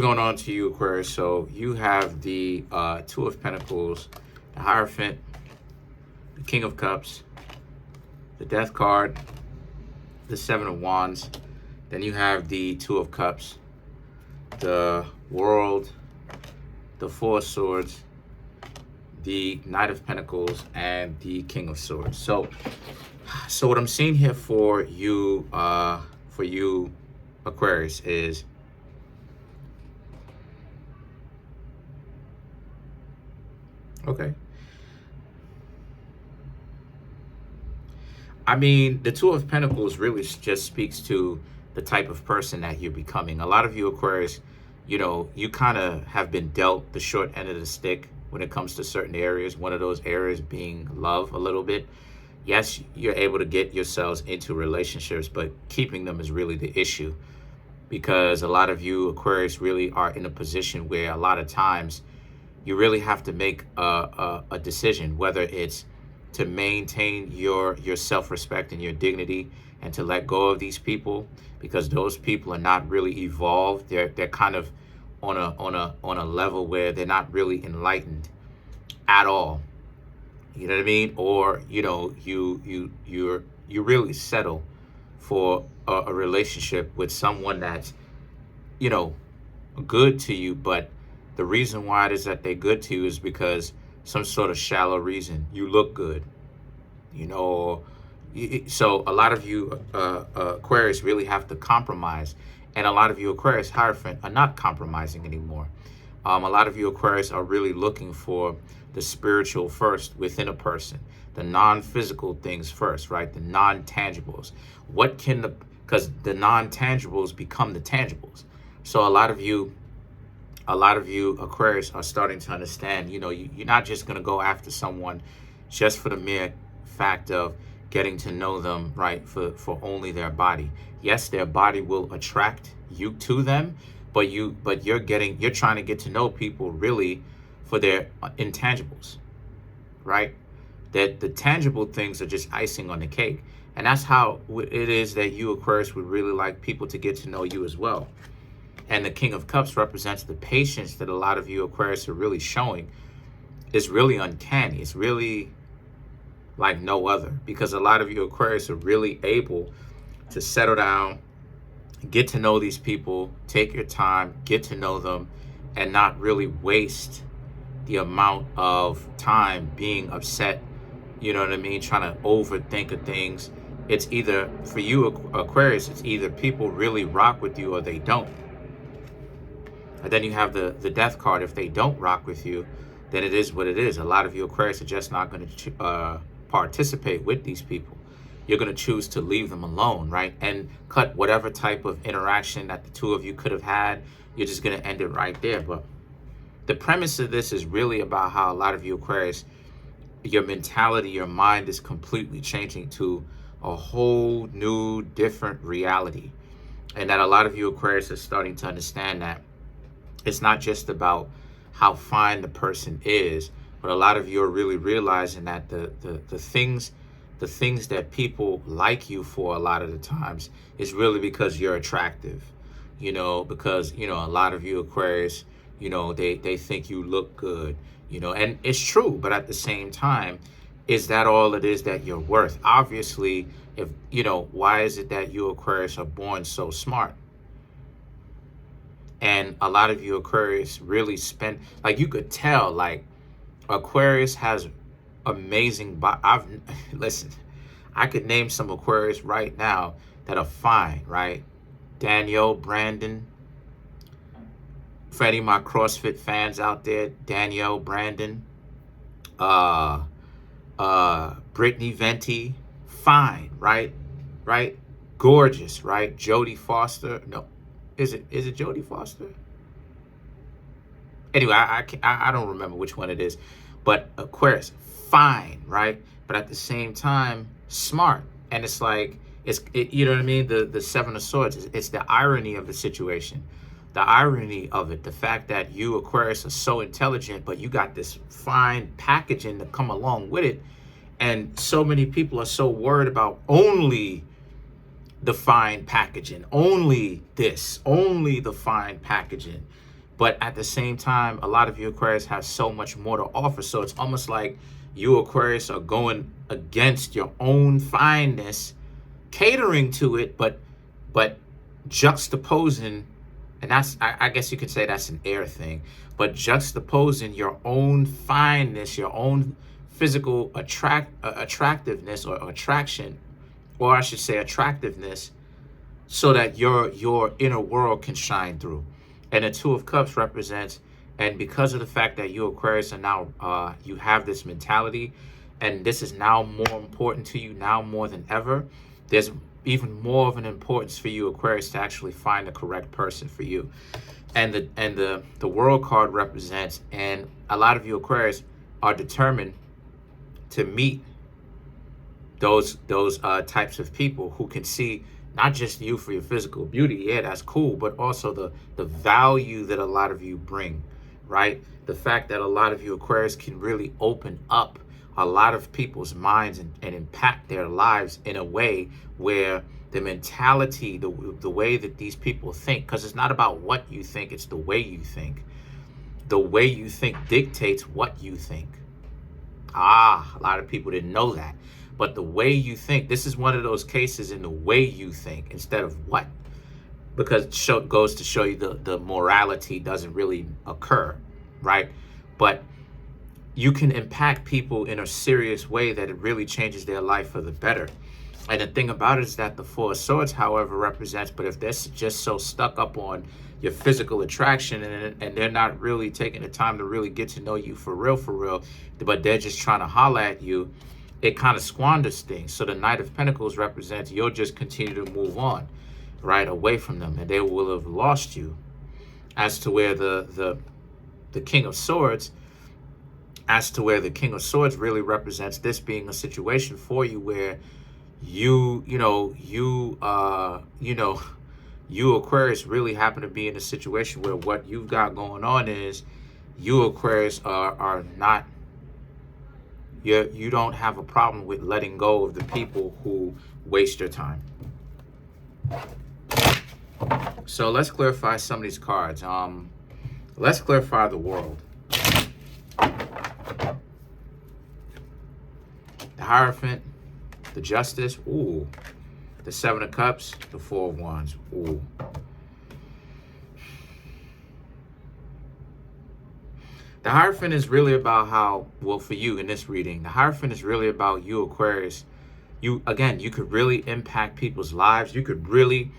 Going on to you, Aquarius. So you have the Two of Pentacles, the Hierophant, the King of Cups, the Death card, the Seven of Wands. Then you have the Two of Cups, the World, the Four of Swords, the Knight of Pentacles, and the King of Swords. So what I'm seeing here for you, Aquarius, is okay. I mean, the Two of Pentacles really just speaks to the type of person that you're becoming. A lot of you, Aquarius, you kind of have been dealt the short end of the stick when it comes to certain areas. One of those areas being love a little bit. Yes, you're able to get yourselves into relationships, but keeping them is really the issue. Because a lot of you, Aquarius, really are in a position where a lot of times you really have to make a decision, whether it's to maintain your self-respect and your dignity and to let go of these people, because those people are not really evolved. They're kind of on a level where they're not really enlightened at all. You know what I mean? Or you really settle for a relationship with someone that's good to you, but the reason why it is that they're good to you is because some sort of shallow reason. You look good, so a lot of you Aquarius really have to compromise, and a lot of you Aquarius Hierophant are not compromising anymore. A lot of you Aquarius are really looking for the spiritual first within a person, the non-physical things first, right? The non-tangibles. Because the non-tangibles become the tangibles. So a lot of you Aquarius are starting to understand, you're not just going to go after someone just for the mere fact of getting to know them, right, for only their body. Yes, their body will attract you to them, but you're trying to get to know people really for their intangibles, right? That the tangible things are just icing on the cake. And that's how it is that you, Aquarius, would really like people to get to know you as well. And the King of Cups represents the patience that a lot of you Aquarius are really showing. Is really uncanny. It's really like no other, because a lot of you Aquarius are really able to settle down, get to know these people, take your time, get to know them, and not really waste the amount of time being upset, you know what I mean, trying to overthink of things. It's either, for you Aquarius, it's either people really rock with you or they don't. And then you have the Death card. If they don't rock with you, then it is what it is. A lot of you Aquarius are just not going to participate with these people. You're going to choose to leave them alone, right? And cut whatever type of interaction that the two of you could have had. You're just going to end it right there. But the premise of this is really about how a lot of you Aquarius, your mentality, your mind is completely changing to a whole new, different reality. And that a lot of you Aquarius are starting to understand that it's not just about how fine the person is, but a lot of you are really realizing that the things that people like you for a lot of the times is really because you're attractive, because, a lot of you Aquarius, they think you look good, and it's true. But at the same time, is that all it is that you're worth? Obviously, if, why is it that you Aquarius are born so smart? And a lot of you Aquarius really spend, like, you could tell, like, Aquarius has amazing listen, I could name some Aquarius right now that are fine, right? Danielle, Brandon, for any of my CrossFit fans out there, Danielle, Brandon, Brittany Venti, fine, right? Gorgeous, right? Jodie Foster, no. Is it Jodie Foster? Anyway, I don't remember which one it is. But Aquarius, fine, right? But at the same time, smart. And it's like, you know what I mean? The Seven of Swords, it's the irony of the situation. The irony of it, the fact that you Aquarius are so intelligent, but you got this fine packaging to come along with it. And so many people are so worried about only the fine packaging, only this, only the fine packaging. But at the same time, a lot of you Aquarius have so much more to offer. So it's almost like you Aquarius are going against your own fineness, catering to it, but juxtaposing, and that's, I guess you could say that's an air thing, but juxtaposing your own fineness, your own physical attractiveness or attraction, or I should say attractiveness, so that your inner world can shine through. And the Two of Cups represents, and because of the fact that you Aquarius are now, you have this mentality, and this is now more important to you now more than ever, there's even more of an importance for you Aquarius to actually find the correct person for you. And the World card represents, and a lot of you Aquarius are determined to meet those types of people who can see not just you for your physical beauty, yeah, that's cool, but also the value that a lot of you bring, right? The fact that a lot of you Aquarius can really open up a lot of people's minds and impact their lives in a way where the mentality, the way that these people think, because it's not about what you think, it's the way you think. The way you think dictates what you think. A lot of people didn't know that. But the way you think, this is one of those cases in the way you think instead of what. Because it goes to show you the morality doesn't really occur, right? But you can impact people in a serious way that it really changes their life for the better. And the thing about it is that the Four of Swords, however, represents, but if they're just so stuck up on your physical attraction and they're not really taking the time to really get to know you for real, but they're just trying to holler at you, it kind of squanders things. So the Knight of Pentacles represents you'll just continue to move on, right, away from them, and they will have lost you. As to where the King of Swords, really represents this being a situation for you where you Aquarius really happen to be in a situation where what you've got going on is you Aquarius are not, you don't have a problem with letting go of the people who waste your time. So let's clarify some of these cards. Let's clarify the World. The Hierophant, the Justice, ooh. The Seven of Cups, the Four of Wands, ooh. The Hierophant is really about how, well, for you in this reading, the Hierophant is really about you Aquarius. You could really impact people's lives. You could really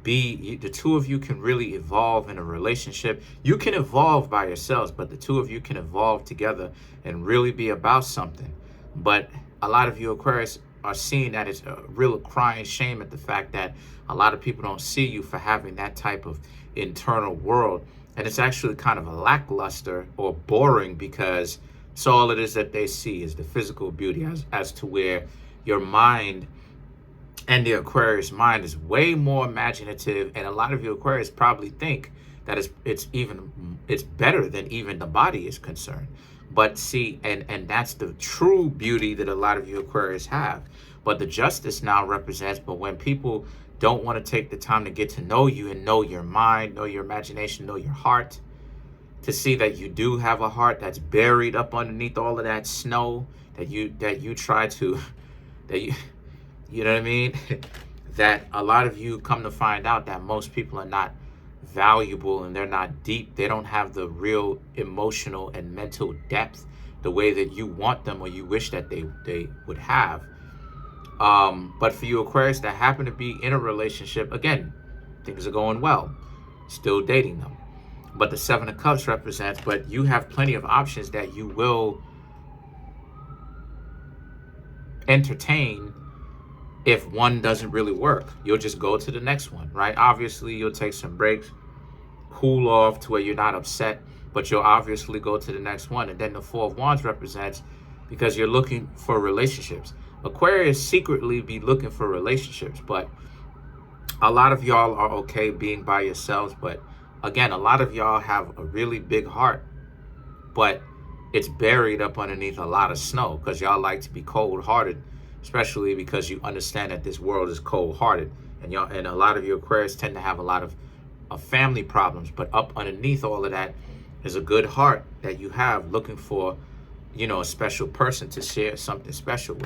be, the two of you can really evolve in a relationship. You can evolve by yourselves, but the two of you can evolve together and really be about something. But a lot of you Aquarius are seeing that it's a real crying shame at the fact that a lot of people don't see you for having that type of internal world. And it's actually kind of a lackluster or boring, because it's all it is that they see is the physical beauty, as to where your mind and the Aquarius mind is way more imaginative. And a lot of you Aquarius probably think that it's better than even the body is concerned. But see, and that's the true beauty that a lot of you Aquarius have. But the Justice now represents, but when people don't want to take the time to get to know you and know your mind, know your imagination, know your heart, to see that you do have a heart that's buried up underneath all of that snow that you try to, you know what I mean? That a lot of you come to find out that most people are not valuable and they're not deep. They don't have the real emotional and mental depth the way that you want them or you wish that they would have. But for you Aquarius that happen to be in a relationship, again, things are going well, still dating them. But the Seven of Cups represents, but you have plenty of options that you will entertain. If one doesn't really work, you'll just go to the next one, right? Obviously, you'll take some breaks, cool off to where you're not upset, but you'll obviously go to the next one. And then the Four of Wands represents, because you're looking for relationships. Aquarius secretly be looking for relationships, but a lot of y'all are okay being by yourselves. But again, a lot of y'all have a really big heart, but it's buried up underneath a lot of snow because y'all like to be cold-hearted, especially because you understand that this world is cold-hearted. And a lot of you Aquarius tend to have a lot of of family problems. But up underneath all of that is a good heart that you have looking for, a special person to share something special with.